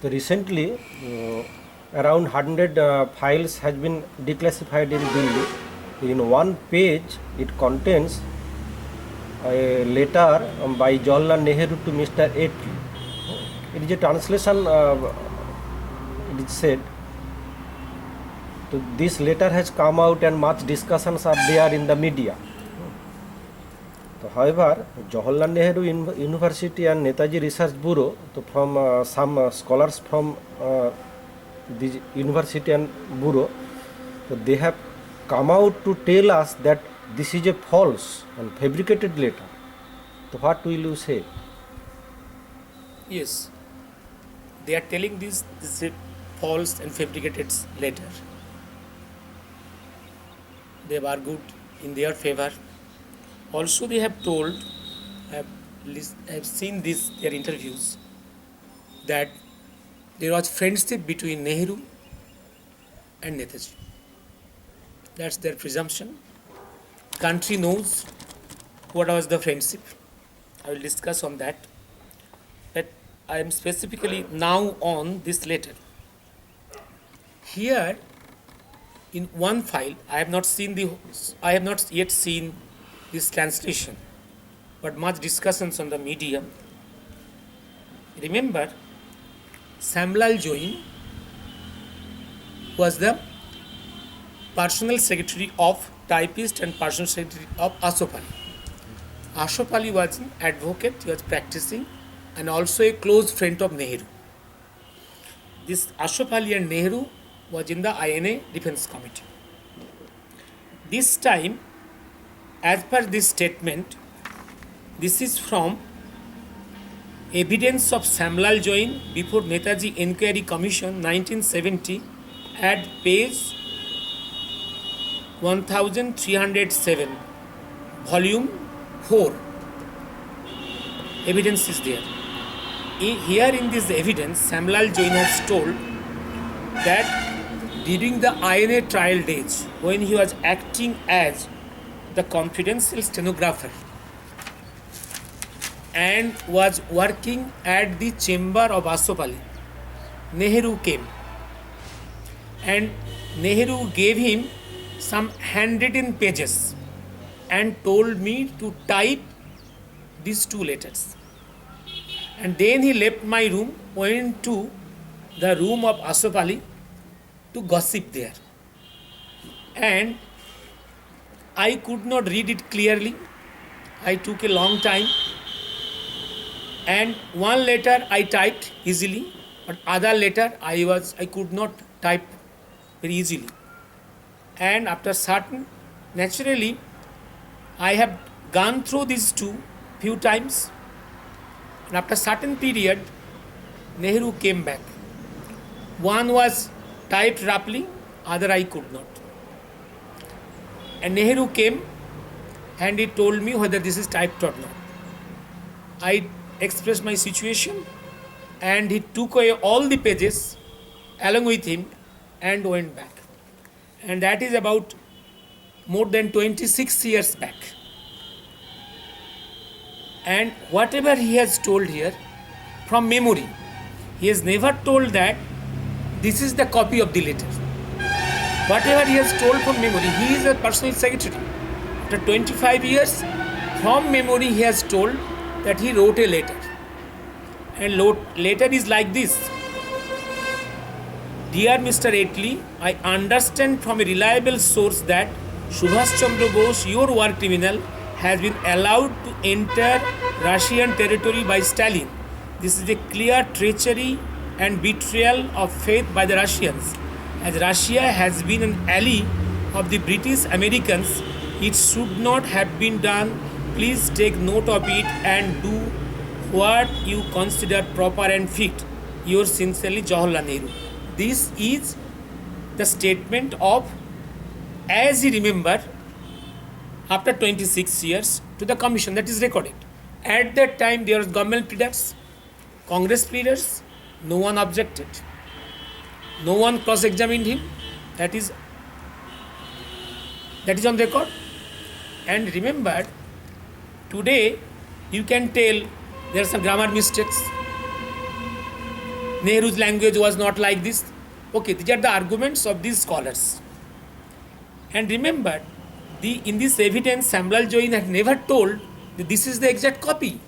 So recently, around 100 files has been declassified in Delhi. In one page, it contains a letter by Jawaharlal Nehru to Mr. Atlee. It is a translation. It is said. So this letter has come out and much discussions are there in the media. So, however, Jawaharlal Nehru University and Netaji Research Bureau, so from some scholars from the university and bureau, so they have come out to tell us that this is a false and fabricated letter. So what will you say? Yes, they are telling this is a false and fabricated letter. They have argued in their favor. Also, they have told, I have seen their interviews, that there was friendship between Nehru and Netaji. That's their presumption. Country knows what was the friendship. I will discuss on that. But I am specifically now on this letter. Here, in one file, I have not yet seen this translation, but much discussions on the media. Remember, Samlal Join was the personal secretary of typist and personal secretary of Ashok Ali. Ashok Ali was an advocate, he was practicing, and also a close friend of Nehru. This Ashok Ali and Nehru was in the INA Defense Committee. This time, as per this statement, this is from Evidence of Samlal Join before Netaji Inquiry Commission 1970 at page 1307, volume 4. Evidence is there. Here in this evidence, Samlal Join has told that during the INA trial days, when he was acting as the confidential stenographer and was working at the chamber of Ashok Ali, Nehru came and Nehru gave him some handwritten pages and told me to type these two letters. And then he left my room, went to the room of Ashok Ali to gossip there. And I could not read it clearly. I took a long time. And one letter I typed easily, but other letter I could not type very easily. And after certain, naturally, I have gone through these two few times. And after certain period, Nehru came back. One was typed roughly, other I could not. And Nehru came and he told me whether this is typed or not. I expressed my situation and he took away all the pages along with him and went back. And that is about more than 26 years back. And whatever he has told here, from memory, he has never told that this is the copy of the letter. Whatever he has told from memory, he is a personal secretary. After 25 years, from memory he has told that he wrote a letter. And letter is like this. Dear Mr. Atlee, I understand from a reliable source that Subhash Chandra Bose, your war criminal, has been allowed to enter Russian territory by Stalin. This is a clear treachery and betrayal of faith by the Russians. As Russia has been an ally of the British Americans, it should not have been done. Please take note of it and do what you consider proper and fit. Yours sincerely, Jawaharlal Nehru. This is the statement of, as he remembered, after 26 years to the commission, that is recorded. At that time, there was government leaders, Congress leaders, no one objected. No one cross-examined him. That is on record. And remember, today you can tell there are some grammar mistakes. Nehru's language was not like this. Okay, these are the arguments of these scholars. And remember, in this evidence, Samlal Join had never told that this is the exact copy.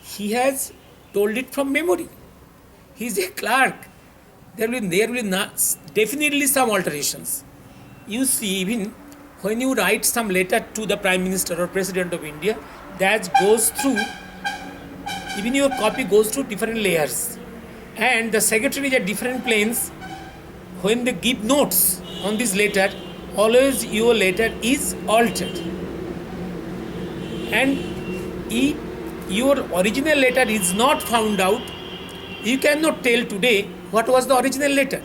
He has told it from memory. He is a clerk. There will not, definitely some alterations. You see, even when you write some letter to the Prime Minister or President of India, that goes through, even your copy goes through different layers. And the secretary is at different planes. When they give notes on this letter, always your letter is altered. And if your original letter is not found out, you cannot tell today what was the original letter.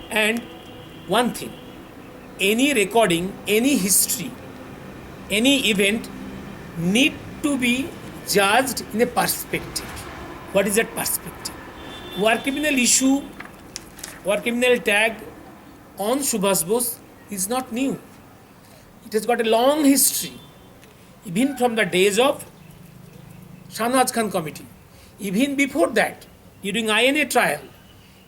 And one thing, any recording, any history, any event need to be judged in a perspective. What is that perspective? War criminal issue, war criminal tag on Subhash Bose is not new. It has got a long history, even from the days of Shahnaz Khan committee. Even before that, during INA trial,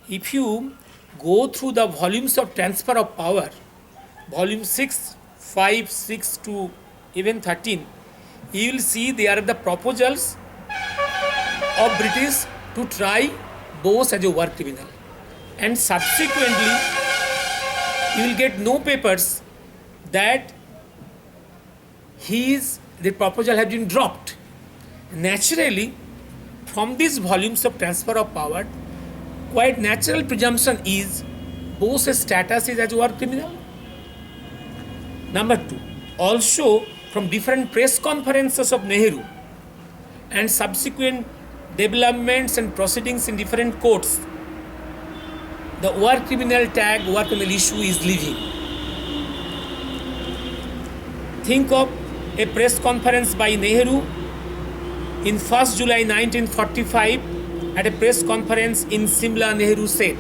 if you go through the volumes of transfer of power, volume 6, 5, 6 to even 13, you will see there are the proposals of British to try Bose as a war criminal. And subsequently, you will get no papers that the proposal has been dropped. Naturally, from these volumes of transfer of power, quite natural presumption is Bose's status is as a war criminal. Number 2, also from different press conferences of Nehru and subsequent developments and proceedings in different courts, the war criminal tag, war criminal issue is leaving. Think of a press conference by Nehru in 1st July 1945 at a press conference in Simla. Nehru said,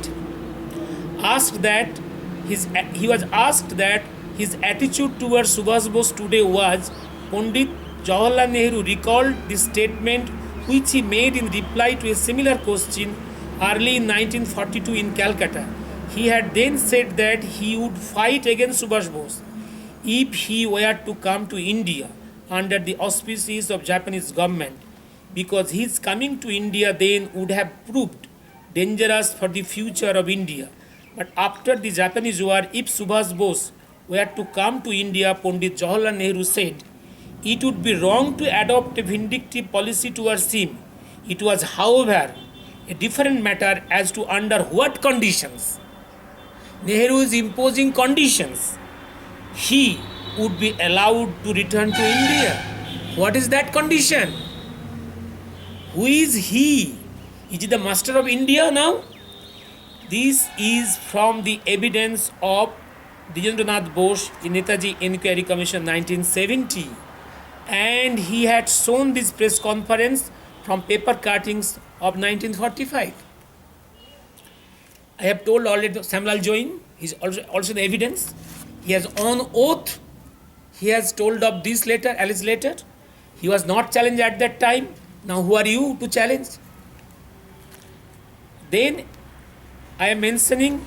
he was asked that his attitude towards Subhash Bose today was, Pandit Jawaharlal Nehru recalled this statement which he made in reply to a similar question early in 1942 in Calcutta. He had then said that he would fight against Subhash Bose if he were to come to India under the auspices of Japanese government, because his coming to India then would have proved dangerous for the future of India. But after the Japanese war, if Subhash Bose were to come to India, Pandit Jawaharlal Nehru said, it would be wrong to adopt a vindictive policy towards him. It was, however, a different matter as to under what conditions. Nehru is imposing conditions. He would be allowed to return to India. What is that condition? Who is he? Is he the master of India now? This is from the evidence of Dijendranath Bose in Netaji Inquiry Commission 1970. And he had shown this press conference from paper cuttings of 1945. I have told already Samlal Join, he is also the evidence. He has on oath, he has told of this letter, Alice letter. He was not challenged at that time. Now who are you to challenge? Then I am mentioning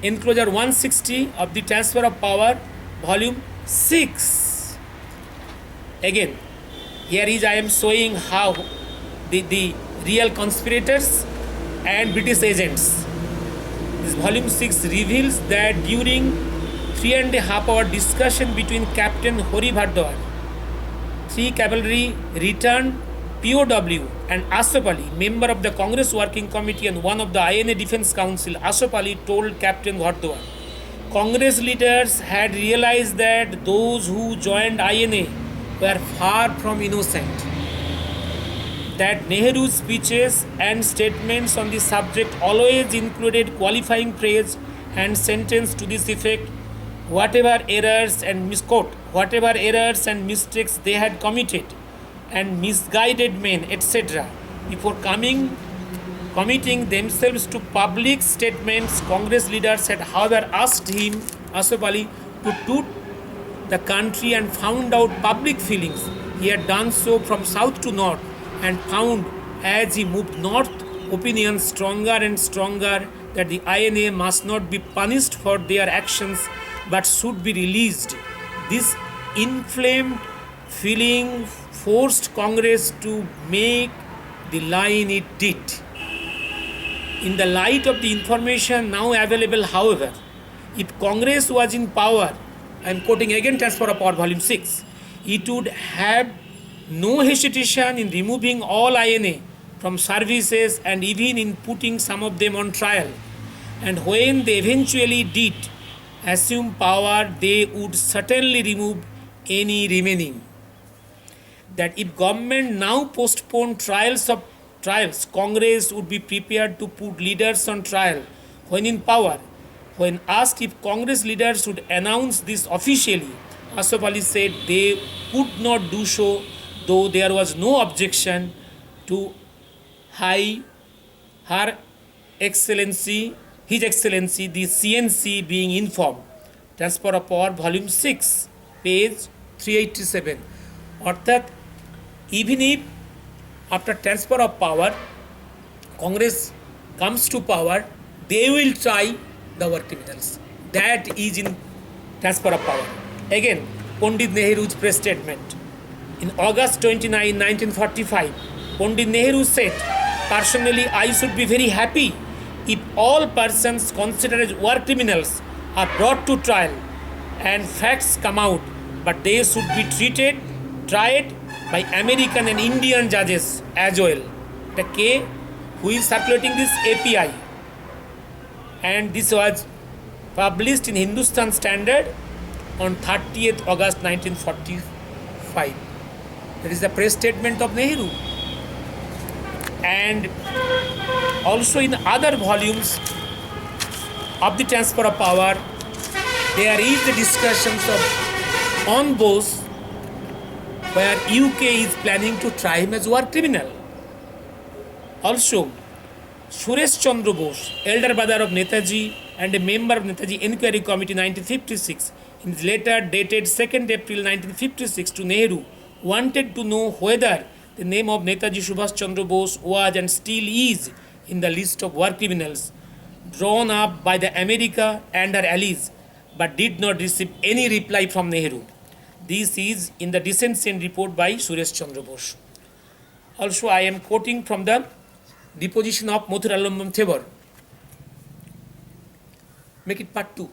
enclosure 160 of the transfer of power, volume 6. Again, here is I am showing how the real conspirators and British agents. This volume 6 reveals that during 3.5 hour discussion between Captain Hori Bhardwaj, 3 cavalry returned POW, and Ashraf Ali, member of the Congress Working Committee and one of the INA Defence Council, Ashraf Ali told Captain Bhardwaj, Congress leaders had realized that those who joined INA were far from innocent. That Nehru's speeches and statements on the subject always included qualifying phrase and sentence to this effect, whatever errors and mistakes they had committed and misguided men, etc. Before committing themselves to public statements, Congress leaders had however asked him, Ashraf Ali, to tour the country and found out public feelings. He had done so from south to north and found as he moved north opinion stronger and stronger that the INA must not be punished for their actions but should be released. This inflamed feeling forced Congress to make the line it did. In the light of the information now available, however, if Congress was in power, I am quoting again Transfer of Power Volume 6, it would have no hesitation in removing all INA from services and even in putting some of them on trial. And when they eventually did assume power, they would certainly remove any remaining. That if government now postponed trials, Congress would be prepared to put leaders on trial when in power. When asked if Congress leaders would announce this officially, Asaf Ali said they could not do so, though there was no objection to Her Excellency, His Excellency, the CNC being informed. Transfer of Power, Volume 6, page 387. অর্থাৎ even if after transfer of power, Congress comes to power, they will try the war criminals. That is in transfer of power. Again, Pandit Nehru's press statement. In August 29, 1945, Pandit Nehru said, "Personally, I should be very happy if all persons considered as war criminals are brought to trial and facts come out, but they should be tried by American and Indian judges as well." The K, who is circulating this API, and this was published in Hindustan Standard on 30th August 1945. That is the press statement of Nehru. And also in other volumes of the transfer of power, there is the discussions of on Bose, where UK is planning to try him as war criminal. Also, Suresh Chandra Bose, elder brother of Netaji and a member of Netaji Inquiry Committee 1956, in his letter dated 2nd April 1956 to Nehru, wanted to know whether the name of Netaji Subhash Chandra Bose was and still is in the list of war criminals drawn up by the America and her allies, but did not receive any reply from Nehru. This is in the dissension report by Suresh Chandra Bose. Also, I am quoting from the deposition of Mathur Alambam Thebor. Make it part 2.